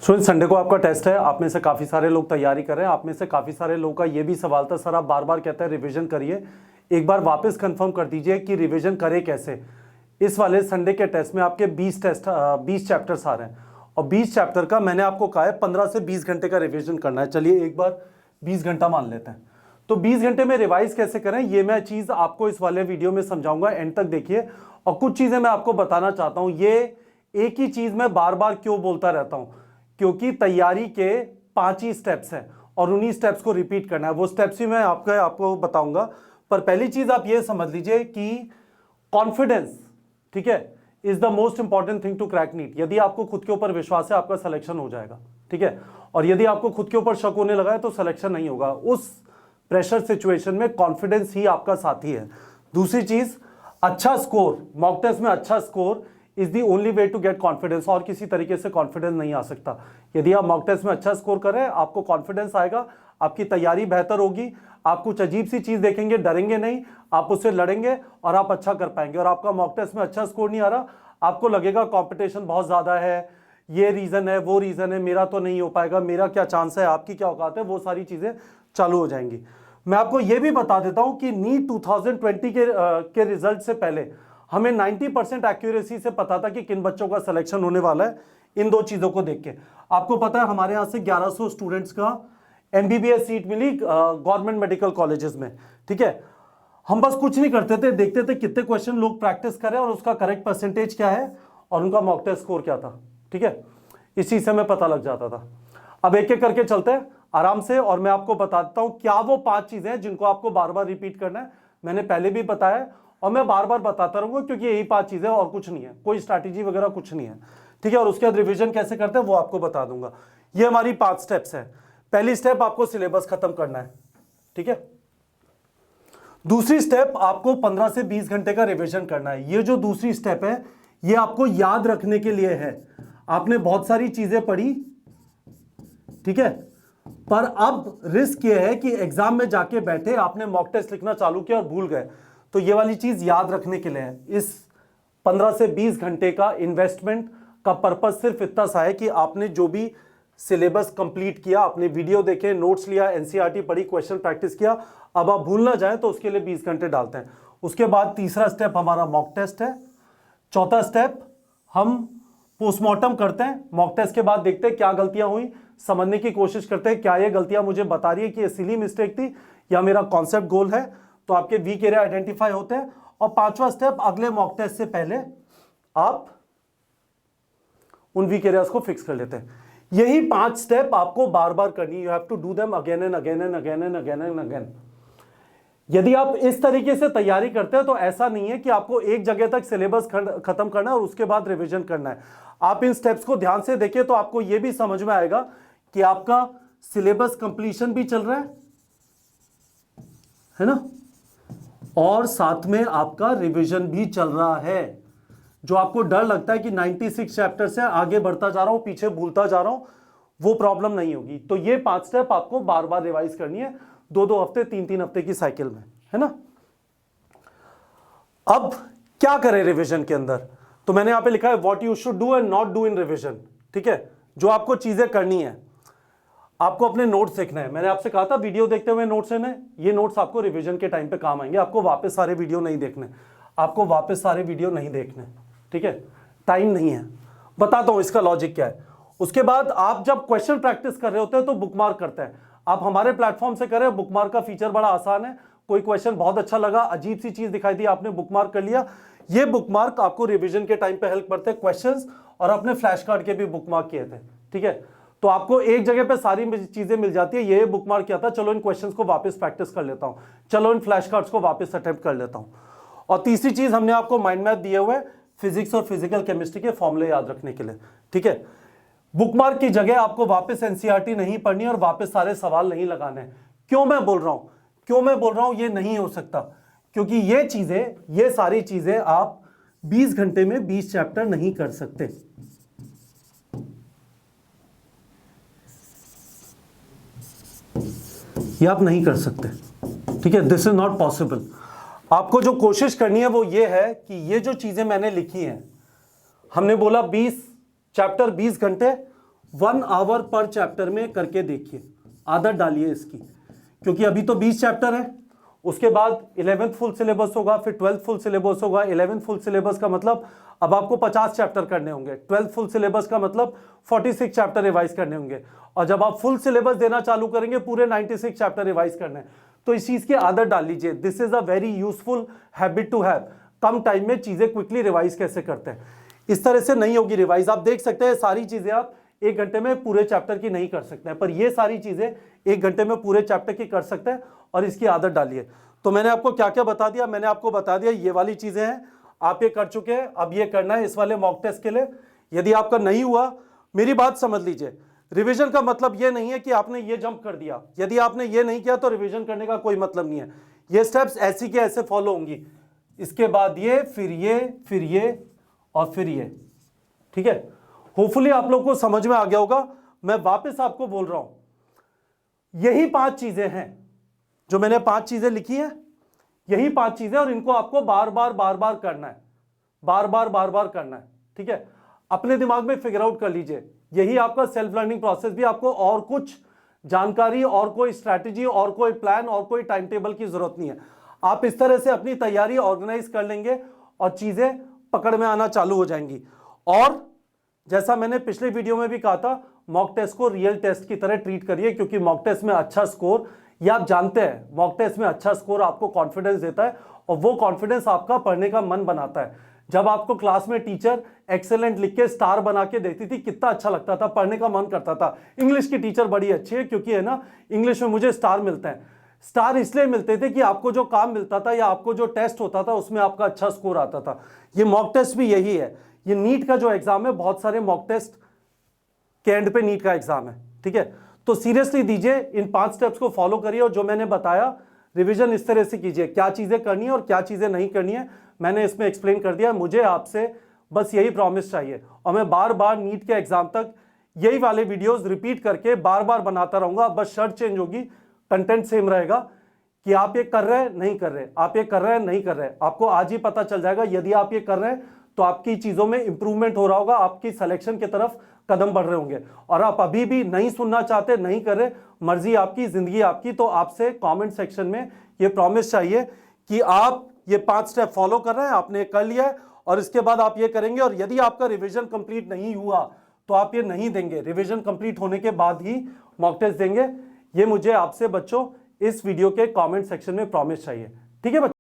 Student Sunday को आपका test है। आप में से काफ़ी सारे लोग तैयारी कर रहे हैं। आप में से काफ़ी सारे लोगों का ये भी सवाल था, सर आप बार बार कहते हैं रिवीजन करिए, एक बार वापस कंफर्म कर दीजिए कि रिवीजन करें कैसे। इस वाले संडे के टेस्ट में आपके 20 चैप्टर्स आ रहे हैं और 20 चैप्टर का मैंने आपको कहा है 15 से 20 घंटे का रिविजन करना है। चलिए एक बार 20 घंटा मान लेते हैं। तो 20 घंटे में रिवाइज कैसे करें ये मैं चीज़ आपको इस वाले वीडियो में समझाऊंगा, एंड तक देखिए। और कुछ चीज़ें मैं आपको बताना चाहता हूँ। ये एक ही चीज़ मैं बार बार क्यों बोलता रहता हूँ, क्योंकि तैयारी के 5 ही स्टेप्स हैं और उन्हीं स्टेप्स को रिपीट करना है। वो स्टेप्स ही मैं आपको बताऊंगा। पर पहली चीज़ आप ये समझ लीजिए कि कॉन्फिडेंस, ठीक है, is the most important thing to crack NEET. यदि आपको खुद के ऊपर विश्वास है आपका सिलेक्शन हो जाएगा, ठीक है। और यदि आपको खुद के ऊपर शक होने लगा है तो सिलेक्शन नहीं होगा। उस प्रेशर सिचुएशन में कॉन्फिडेंस ही आपका साथी है। दूसरी चीज, अच्छा स्कोर, मॉक टेस्ट में अच्छा score is the only way to get confidence. और किसी तरीके से कॉन्फिडेंस नहीं आ सकता। यदि आप मॉक टेस्ट में अच्छा स्कोर करें आपको कॉन्फिडेंस आएगा, आपकी तैयारी बेहतर होगी, आप कुछ अजीब सी चीज देखेंगे, डरेंगे नहीं, आप उससे लड़ेंगे और आप अच्छा कर पाएंगे। और आपका मॉक टेस्ट में अच्छा स्कोर नहीं आ रहा, आपको लगेगा कंपटीशन बहुत ज्यादा है, ये रीजन है, वो रीजन है, मेरा तो नहीं हो पाएगा, मेरा क्या चांस है, आपकी क्या औकात है, वो सारी चीजें चालू हो जाएंगी। मैं आपको ये भी बता देता हूं कि नीट 2020 के रिजल्ट से पहले हमें 90% एक्यूरेसी से पता था कि किन बच्चों का सिलेक्शन होने वाला है। इन दो चीजों को देख के आपको पता है हमारे यहां से 1100 स्टूडेंट्स का एमबीबीएस सीट मिली गवर्नमेंट मेडिकल कॉलेजेस में, ठीक है। हम बस कुछ नहीं करते थे, देखते थे कितने क्वेश्चन लोग प्रैक्टिस करें और उसका करेक्ट परसेंटेज क्या है और उनका मॉक टेस्ट स्कोर क्या था, ठीक है। इस चीज से हमें पता लग जाता था। अब एक एक करके चलते हैं आराम से और मैं आपको बता देता हूं क्या वो 5 चीजें हैं जिनको आपको बार बार रिपीट करना है। मैंने पहले भी बताया और मैं बार बार बताता रहूंगा क्योंकि यही 5 चीजें और कुछ नहीं है, कोई स्ट्रैटेजी वगैरह कुछ नहीं है, ठीक है। और उसके बाद रिवीजन कैसे करते हैं वो आपको बता दूंगा। ये हमारी 5 स्टेप्स है। पहली स्टेप आपको सिलेबस खत्म करना है, ठीक है। दूसरी स्टेप आपको 15 से 20 घंटे का रिवीजन करना है। ये जो दूसरी स्टेप है ये आपको याद रखने के लिए है। आपने बहुत सारी चीजें पढ़ी, ठीक है, पर अब रिस्क ये है कि एग्जाम में जाके बैठे आपने मॉक टेस्ट लिखना चालू किया और भूल गए। तो ये वाली चीज याद रखने के लिए है। इस 15 से 20 घंटे का इन्वेस्टमेंट का पर्पस सिर्फ इतना सा है कि आपने जो भी सिलेबस कंप्लीट किया, आपने वीडियो देखे, नोट्स लिया, एनसीईआरटी पढ़ी, क्वेश्चन प्रैक्टिस किया, अब आप भूल ना जाए तो उसके लिए 20 घंटे डालते हैं। उसके बाद तीसरा स्टेप हमारा मॉक टेस्ट है। चौथा स्टेप हम पोस्टमार्टम करते हैं। मॉक टेस्ट के बाद देखते हैं क्या गलतियां हुई, समझने की कोशिश करते हैं क्या ये गलतियां मुझे बता रही है कि ये सिली मिस्टेक थी या मेरा कॉन्सेप्ट गोल है। तो आपके वीक एरिया आइडेंटिफाई होते हैं। और 5वां स्टेप, अगले मॉक टेस्ट से पहले आप उन वीक एरियाज को फिक्स कर लेते हैं। यही 5 स्टेप आपको बार बार करनी है। You have to do them again and again and again and again and again. यदि आप इस तरीके से तैयारी करते हैं तो ऐसा नहीं है कि आपको एक जगह तक सिलेबस खत्म करना है और उसके बाद रिवीजन करना है। आप इन स्टेप्स को ध्यान से देखिए तो आपको यह भी समझ में आएगा कि आपका सिलेबस कंप्लीशन भी चल रहा है ना, और साथ में आपका रिवीजन भी चल रहा है। जो आपको डर लगता है कि 96 चैप्टर से आगे बढ़ता जा रहा हूं, पीछे भूलता जा रहा हूं, वो प्रॉब्लम नहीं होगी। तो ये 5 स्टेप आपको बार बार रिवाइज करनी है, 2-2 हफ्ते 3-3 हफ्ते की साइकिल में, है ना। अब क्या करें रिवीजन के अंदर, तो मैंने यहां पे लिखा है what you should do and not do in revision, ठीक है। जो आपको चीजें करनी है, आपको अपने नोट्स देखना है। मैंने आपसे कहा था वीडियो देखते हुए नोट्स लेना है। ये नोट्स आपको रिवीजन के टाइम पे काम आएंगे। आपको वापस सारे वीडियो नहीं देखने, आपको वापस सारे वीडियो नहीं देखने, ठीक है, टाइम नहीं है। बताता हूं इसका लॉजिक क्या है। उसके बाद आप जब क्वेश्चन प्रैक्टिस कर रहे होते हैं तो बुकमार्क करते हैं। आप हमारे प्लेटफॉर्म से करें, बुकमार्क का फीचर बड़ा आसान है। कोई क्वेश्चन बहुत अच्छा लगा, अजीब सी चीज दिखाई दी, आपने बुकमार्क कर लिया। ये बुकमार्क आपको रिवीजन के टाइम पे हेल्प करते हैं। क्वेश्चंस और अपने फ्लैश कार्ड के भी बुकमार्क किए थे, ठीक है। तो आपको एक जगह पे सारी चीजें मिल जाती है। ये बुकमार्क किया था, चलो इन क्वेश्चंस को वापस प्रैक्टिस कर लेता हूं, चलो इन फ्लैश कार्ड्स को वापस अटेम्प्ट कर लेता हूं। और तीसरी चीज हमने आपको माइंड मैप दिए हुए फिजिक्स और फिजिकल केमिस्ट्री के फॉर्मूले याद रखने के लिए, ठीक है। बुकमार्क की जगह आपको वापस एनसीईआरटी नहीं पढ़नी और वापस सारे सवाल नहीं लगाने। क्यों मैं बोल रहा हूं ये नहीं हो सकता, क्योंकि ये सारी चीजें आप 20 घंटे में 20 चैप्टर नहीं कर सकते। ये आप नहीं कर सकते, ठीक है, दिस इज नॉट पॉसिबल। आपको जो कोशिश करनी है वो ये है कि ये जो चीजें मैंने लिखी हैं, हमने बोला 20 चैप्टर 20 घंटे 1 आवर पर चैप्टर में करके देखिए, आदत डालिए इसकी, क्योंकि अभी तो 20 चैप्टर है, उसके बाद 11th फुल सिलेबस होगा, फिर 12th फुल सिलेबस होगा। 11th फुल सिलेबस का मतलब अब आपको 50 चैप्टर करने होंगे, 12th फुल सिलेबस का मतलब 46 चैप्टर रिवाइज करने होंगे, और जब आप फुल सिलेबस देना चालू करेंगे पूरे 96 चैप्टर रिवाइज करने हैं। तो इस चीज की आदत डाल लीजिए। This is a very useful habit to have. कम टाइम में चीजें क्विकली रिवाइज कैसे करते हैं, इस तरह से नहीं होगी रिवाइज। आप देख सकते हैं सारी चीजें आप 1 घंटे में पूरे चैप्टर की नहीं कर सकते हैं, पर ये सारी चीजें 1 घंटे में पूरे चैप्टर की कर सकते हैं, और इसकी आदत डालिए। तो मैंने आपको क्या क्या बता दिया, मैंने आपको बता दिया ये वाली चीजें हैं, आप ये कर चुके हैं, अब ये करना है इस वाले मॉक टेस्ट के लिए। यदि आपका नहीं हुआ, मेरी बात समझ लीजिए, रिवीजन का मतलब ये नहीं है कि आपने ये जंप कर दिया। यदि आपने ये नहीं किया तो रिवीजन करने का कोई मतलब नहीं है। ये स्टेप्स ऐसी के ऐसे फॉलो होंगी, इसके बाद ये, फिर ये, फिर ये, और फिर ये। ठीक है, होपफुली आप लोग को समझ में आ गया होगा। मैं वापस आपको बोल रहा हूं, यही 5 चीजें हैं जो मैंने 5 चीजें लिखी हैं, यही 5 चीजें, और इनको आपको बार बार करना है, बार बार करना है। ठीक है, अपने दिमाग में फिगर आउट कर लीजिए। यही आपका सेल्फ लर्निंग प्रोसेस भी, आपको और कुछ जानकारी और कोई स्ट्रैटेजी और कोई प्लान और कोई टाइम टेबल की जरूरत नहीं है। आप इस तरह से अपनी तैयारी ऑर्गेनाइज कर लेंगे और चीजें पकड़ में आना चालू हो जाएंगी। और जैसा मैंने पिछले वीडियो में भी कहा था, मॉक टेस्ट को रियल टेस्ट की तरह ट्रीट करिए, क्योंकि मॉक टेस्ट में अच्छा स्कोर, ये आप जानते हैं, मॉक टेस्ट में अच्छा स्कोर आपको कॉन्फिडेंस देता है, और वो कॉन्फिडेंस आपका पढ़ने का मन बनाता है। जब आपको क्लास में टीचर एक्सेलेंट लिख के स्टार बना के देती थी, कितना अच्छा लगता था, पढ़ने का मन करता था। इंग्लिश की टीचर बड़ी अच्छी है, क्योंकि है ना, इंग्लिश में मुझे स्टार मिलते हैं। स्टार इसलिए मिलते थे कि आपको जो काम मिलता था या आपको जो टेस्ट होता था उसमें आपका अच्छा स्कोर आता था। ये मॉक टेस्ट भी यही है। ये नीट का जो एग्जाम है, बहुत सारे मॉक टेस्ट के एंड पे नीट का एग्जाम है। ठीक है, तो सीरियसली दीजिए, इन 5 स्टेप्स को फॉलो करिए, और जो मैंने बताया रिवीजन इस तरह से कीजिए, क्या चीजें करनी है और क्या चीजें नहीं करनी है मैंने इसमें एक्सप्लेन कर दिया। मुझे आपसे बस यही प्रॉमिस चाहिए, और मैं बार बार नीट के एग्जाम तक यही वाले वीडियोस रिपीट करके बार बार बनाता रहूंगा। बस शर्ट चेंज होगी, कंटेंट सेम रहेगा, कि आप ये कर रहे हैं नहीं कर रहे, आप ये कर रहे हैं नहीं कर रहे। आपको आज ही पता चल जाएगा, यदि आप ये कर रहे हैं तो आपकी चीजों में इंप्रूवमेंट हो रहा होगा, आपकी सिलेक्शन की तरफ कदम बढ़ रहे होंगे। और आप अभी भी नहीं सुनना चाहते, नहीं कर रहे, मर्जी आपकी, जिंदगी आपकी, तो आपसे कमेंट सेक्शन में ये प्रॉमिस चाहिए कि आप ये 5 स्टेप फॉलो कर रहे हैं, आपने कर लिया है, और इसके बाद आप ये करेंगे। और यदि आपका रिवीजन कंप्लीट नहीं हुआ तो आप ये नहीं देंगे, रिवीजन कंप्लीट होने के बाद ही मॉक टेस्ट देंगे। ये मुझे आपसे बच्चों इस वीडियो के कमेंट सेक्शन में प्रॉमिस चाहिए। ठीक है बच्चों।